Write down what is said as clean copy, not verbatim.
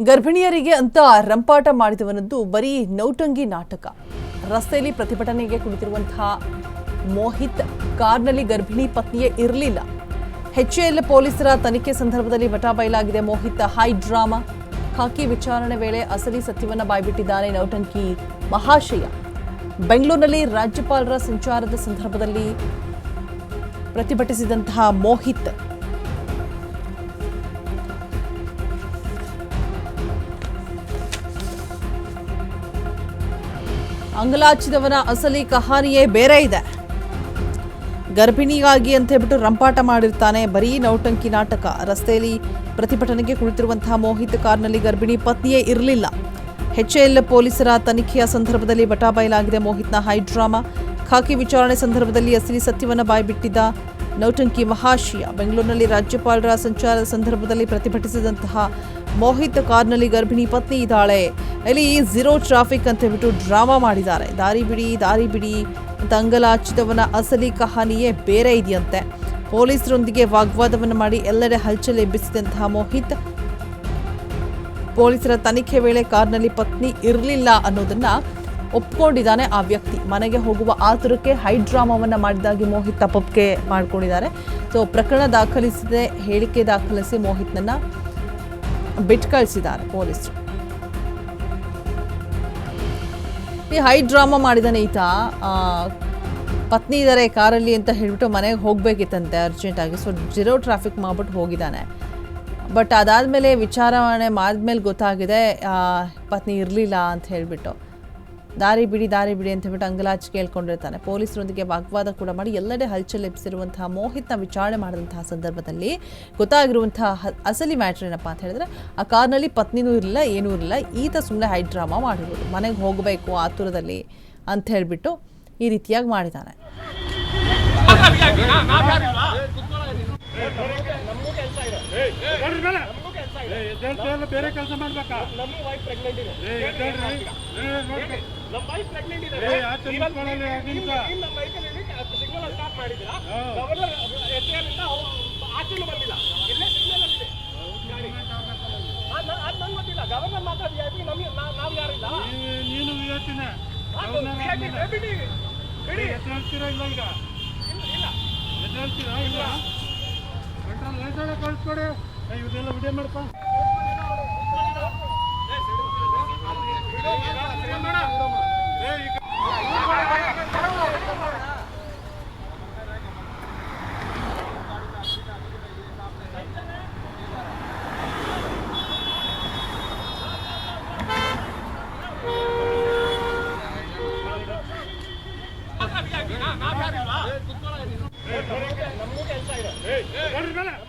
ಗರ್ಭಿಣಿಯರಿಗೆ ಅಂತ ರಂಪಾಟ ಮಾಡಿದವನದ್ದು ಬರೀ ನೌಟಂಗಿ ನಾಟಕ. ರಸ್ತೆಯಲ್ಲಿ ಪ್ರತಿಭಟನೆಗೆ ಕುಳಿತಿರುವಂತಹ ಮೋಹಿತ್ ಕಾರ್ನಲ್ಲಿ ಗರ್ಭಿಣಿ ಪತ್ನಿಯೇ ಇರಲಿಲ್ಲ. HAL ಪೊಲೀಸರ ತನಿಖೆ ಸಂದರ್ಭದಲ್ಲಿ ಬಟಾಬಯಲಾಗಿದೆ ಮೋಹಿತ್ ಹೈ ಡ್ರಾಮಾ. ಖಾಕಿ ವಿಚಾರಣೆ ವೇಳೆ ಅಸಲಿ ಸತ್ಯವನ್ನ ಬಾಯ್ಬಿಟ್ಟಿದ್ದಾನೆ ನೌಟಂಕಿ ಮಹಾಶಯ. ಬೆಂಗಳೂರಿನಲ್ಲಿ ರಾಜ್ಯಪಾಲರ ಸಂಚಾರದ ಸಂದರ್ಭದಲ್ಲಿ ಪ್ರತಿಭಟಿಸಿದಂತಹ ಮೋಹಿತ್ ಅಂಗಲಾಚಿದವನ ಅಸಲಿ ಕಹಾನಿಯೇ ಬೇರೆ ಇದೆ. ಗರ್ಭಿಣಿಗಾಗಿ ಅಂತ ಹೇಳ್ಬಿಟ್ಟು ರಂಪಾಟ ಮಾಡಿರ್ತಾನೆ. ಬರೀ ನೌಟಂಕಿ ನಾಟಕ. ರಸ್ತೆಯಲ್ಲಿ ಪ್ರತಿಭಟನೆಗೆ ಕುಳಿತಿರುವಂತಹ ಮೋಹಿತ್ ಕಾರ್ನಲ್ಲಿ ಗರ್ಭಿಣಿ ಪತ್ನಿಯೇ ಇರಲಿಲ್ಲ. HAL ಪೊಲೀಸರ ತನಿಖೆಯ ಸಂದರ್ಭದಲ್ಲಿ ಬಟಾಬಯಲಾಗಿದೆ ಮೋಹಿತ್ನ ಹೈ ಡ್ರಾಮಾ. ಖಾಕಿ ವಿಚಾರಣೆ ಸಂದರ್ಭದಲ್ಲಿ ಅಸಲಿ ಸತ್ಯವನ್ನು ಬಾಯ್ಬಿಟ್ಟಿದ್ದ ನೌಟಂಕಿ ಮಹಾಶಯ. ಬೆಂಗಳೂರಿನಲ್ಲಿ ರಾಜ್ಯಪಾಲರ ಸಂಚಾರದ ಸಂದರ್ಭದಲ್ಲಿ ಪ್ರತಿಭಟಿಸಿದಂತಹ ಮೋಹಿತ್ ಕಾರ್ನಲ್ಲಿ ಗರ್ಭಿಣಿ ಪತ್ನಿ ಇದ್ದಾಳೆ. ಇಲ್ಲಿ ಝೀರೋ ಟ್ರಾಫಿಕ್ ಅಂತ ಹೇಳ್ಬಿಟ್ಟು ಡ್ರಾಮಾ ಮಾಡಿದ್ದಾರೆ. ದಾರಿ ಬಿಡಿ ಅಂತ ಅಂಗಲಾಚಿದವನ ಅಸಲಿ ಕಹಾನಿಯೇ ಬೇರೆ ಇದೆಯಂತೆ. ಪೊಲೀಸರೊಂದಿಗೆ ವಾಗ್ವಾದವನ್ನು ಮಾಡಿ ಎಲ್ಲೆಡೆ ಹಲ್ಚಲ್ ಎಬ್ಬಿಸಿದಂತಹ ಮೋಹಿತ್ ಪೊಲೀಸರ ತನಿಖೆ ವೇಳೆ ಕಾರ್ನಲ್ಲಿ ಪತ್ನಿ ಇರಲಿಲ್ಲ ಅನ್ನೋದನ್ನ ಒಪ್ಕೊಂಡಿದ್ದಾನೆ ಆ ವ್ಯಕ್ತಿ. ಮನೆಗೆ ಹೋಗುವ ಆತುರಕ್ಕೆ ಹೈ ಡ್ರಾಮಾವನ್ನ ಮಾಡಿದಾಗಿ ಮೋಹಿತ್ ತಪ್ಪೊಪ್ಪಿಗೆ ಮಾಡ್ಕೊಂಡಿದ್ದಾರೆ. ಸೊ ಪ್ರಕರಣ ದಾಖಲಿಸದೆ ಹೇಳಿಕೆ ದಾಖಲಿಸಿ ಮೋಹಿತ್ನನ್ನ ಬಿಟ್ಟು ಕಳಿಸಿದ್ದಾರೆ ಪೊಲೀಸರು. ಈ ಹೈ ಡ್ರಾಮಾ ಮಾಡಿದಾನೆ ಈತ. ಪತ್ನಿ ಇದ್ದಾರೆ ಕಾರಲ್ಲಿ ಅಂತ ಹೇಳ್ಬಿಟ್ಟು ಮನೆಗೆ ಹೋಗ್ಬೇಕಿತ್ತಂತೆ ಅರ್ಜೆಂಟಾಗಿ. ಸೊ ಝೀರೋ ಟ್ರಾಫಿಕ್ ಮಾಡ್ಬಿಟ್ಟು ಹೋಗಿದ್ದಾನೆ. ಬಟ್ ಅದಾದಮೇಲೆ ವಿಚಾರಣೆ ಮಾಡಿದ್ಮೇಲೆ ಗೊತ್ತಾಗಿದೆ ಪತ್ನಿ ಇರಲಿಲ್ಲ ಅಂತ ಹೇಳಿಬಿಟ್ಟು. ದಾರಿ ಬಿಡಿ ಅಂತ ಹೇಳ್ಬಿಟ್ಟು ಅಂಗಲಾಚಿ ಕೇಳ್ಕೊಂಡಿರ್ತಾನೆ. ಪೊಲೀಸರೊಂದಿಗೆ ವಾಗ್ವಾದ ಕೂಡ ಮಾಡಿ ಎಲ್ಲೆಡೆ ಹಲ್ಚಲ್ ಎಬ್ಬಿಸಿರುವಂತಹ ಮೋಹಿತ್ನ ವಿಚಾರಣೆ ಮಾಡಿದಂತಹ ಸಂದರ್ಭದಲ್ಲಿ ಗೊತ್ತಾಗಿರುವಂತಹ ಅಸಲಿ ಮ್ಯಾಟ್ರ್ ಏನಪ್ಪ ಅಂತ ಹೇಳಿದ್ರೆ, ಆ ಕಾರ್ನಲ್ಲಿ ಪತ್ನಿನೂ ಇರಲಿಲ್ಲ, ಏನೂ ಇರಲಿಲ್ಲ. ಈತ ಸುಮ್ಮನೆ ಹೈ ಡ್ರಾಮಾ ಮಾಡಿರೋದು. ಮನೆಗೆ ಹೋಗಬೇಕು ಆತುರದಲ್ಲಿ ಅಂತ ಹೇಳಿಬಿಟ್ಟು ಈ ರೀತಿಯಾಗಿ ಮಾಡಿದ್ದಾನೆ. ಬೇರೆ ಕೆಲಸ ಮಾಡ್ಬೇಕಾ? ನೀನು ವಿಯತ್ತಿನ ಹೇಳ್ತೀರಾ ಇಲ್ಲ ಈಗ ಹೇಳ್ತೀರಾ ಇಲ್ಲ ಲೈಸೆನ್ಸ್ ಕಳಿಸ್ಕೊಡಿ. ಇವನ್ನೆಲ್ಲ ವಿಡಿಯೋ ಮಾಡಪ್ಪ. ನಮಗೂ ಕೆಲಸ ಇದೆ.